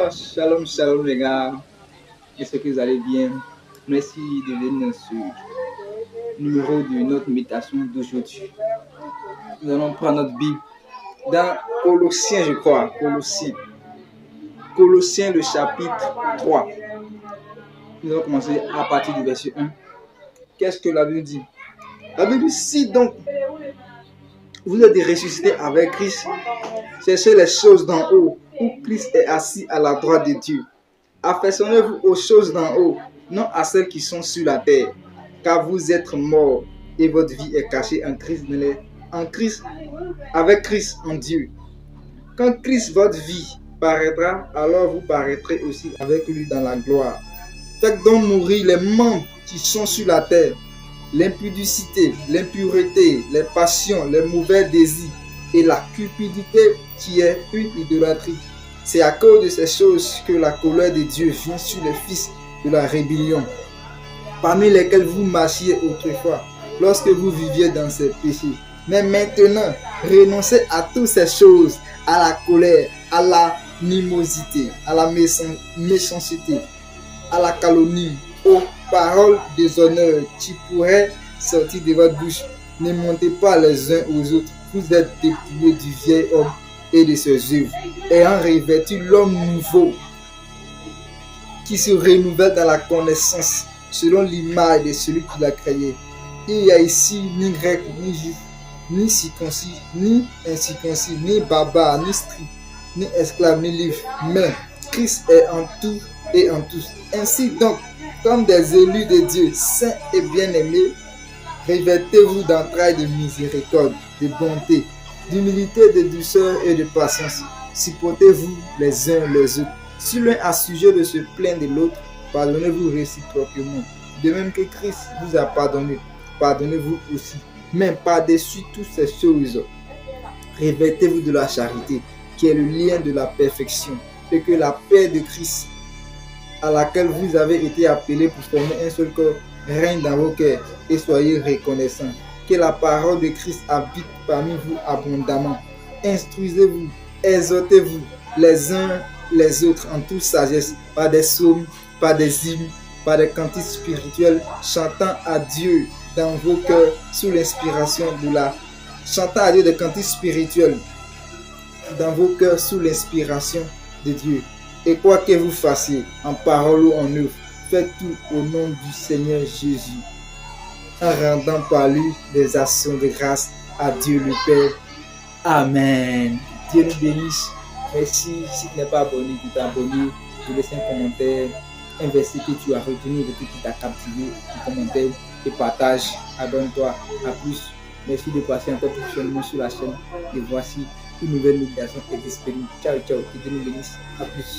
Oh, shalom, shalom les gars. J'espère que vous allez bien. Merci de venir dans ce numéro de notre méditation d'aujourd'hui. Nous allons prendre notre Bible dans Colossiens, je crois. Colossiens, le chapitre 3. Nous allons commencer à partir du verset 1. Qu'est-ce que la Bible dit? La Bible dit, si donc vous êtes ressuscités avec Christ, cherchez les choses d'en haut, où Christ est assis à la droite de Dieu. Affectionnez-vous aux choses d'en haut, non à celles qui sont sur la terre, car vous êtes morts et votre vie est cachée en Christ, avec Christ en Dieu. Quand Christ, votre vie, paraîtra, alors vous paraîtrez aussi avec lui dans la gloire. Faites donc mourir les membres qui sont sur la terre, l'impudicité, l'impureté, les passions, les mauvais désirs et la cupidité qui est une idolâtrie. C'est à cause de ces choses que la colère de Dieu vient sur les fils de la rébellion, parmi lesquels vous marchiez autrefois, lorsque vous viviez dans ces péchés. Mais maintenant, renoncez à toutes ces choses, à la colère, à l'animosité, à la méchanceté, à la calomnie, aux paroles déshonneuses qui pourraient sortir de votre bouche. Ne montez pas les uns aux autres. Vous êtes dépouillés du vieil homme et de ses œuvres, ayant revêtu l'homme nouveau qui se renouvelle dans la connaissance selon l'image de celui qui l'a créé. Il n'y a ici ni grec, ni juif, ni circoncis, ni incirconcis, ni barbare, ni scribe, ni esclave, ni libre, mais Christ est en tout et en tous. Ainsi donc, comme des élus de Dieu, saints et bien-aimés, revêtez-vous d'entrailles de miséricorde, de bonté, d'humilité, de douceur et de patience. Supportez-vous les uns les autres. Si l'un a sujet de se plaindre de l'autre, pardonnez-vous réciproquement. De même que Christ vous a pardonné, pardonnez-vous aussi. Mais par-dessus toutes ces choses, revêtez-vous de la charité, qui est le lien de la perfection, et que la paix de Christ, à laquelle vous avez été appelés pour former un seul corps, règne dans vos cœurs et soyez reconnaissants. Que la parole de Christ habite parmi vous abondamment. Instruisez-vous, exhortez-vous les uns les autres en toute sagesse, par des psaumes, par des hymnes, par des cantiques spirituels, chantant à Dieu dans vos cœurs sous l'inspiration de la... Chantant à Dieu des cantiques spirituels dans vos cœurs sous l'inspiration de Dieu. Et quoi que vous fassiez, en parole ou en œuvre, faites tout au nom du Seigneur Jésus, en rendant par lui des actions de grâce à Dieu le Père. Amen. Dieu nous bénisse. Merci. Si tu n'es pas abonné, tu t'abonnes, tu laisses un commentaire, un verset que tu as retenu, le truc qui t'a captivé, un commentaire et partage. Abonne-toi. À plus. Merci de passer encore prochainement sur la chaîne. Et voici une nouvelle méditation est disponible. Ciao, ciao. Que Dieu nous bénisse. À plus.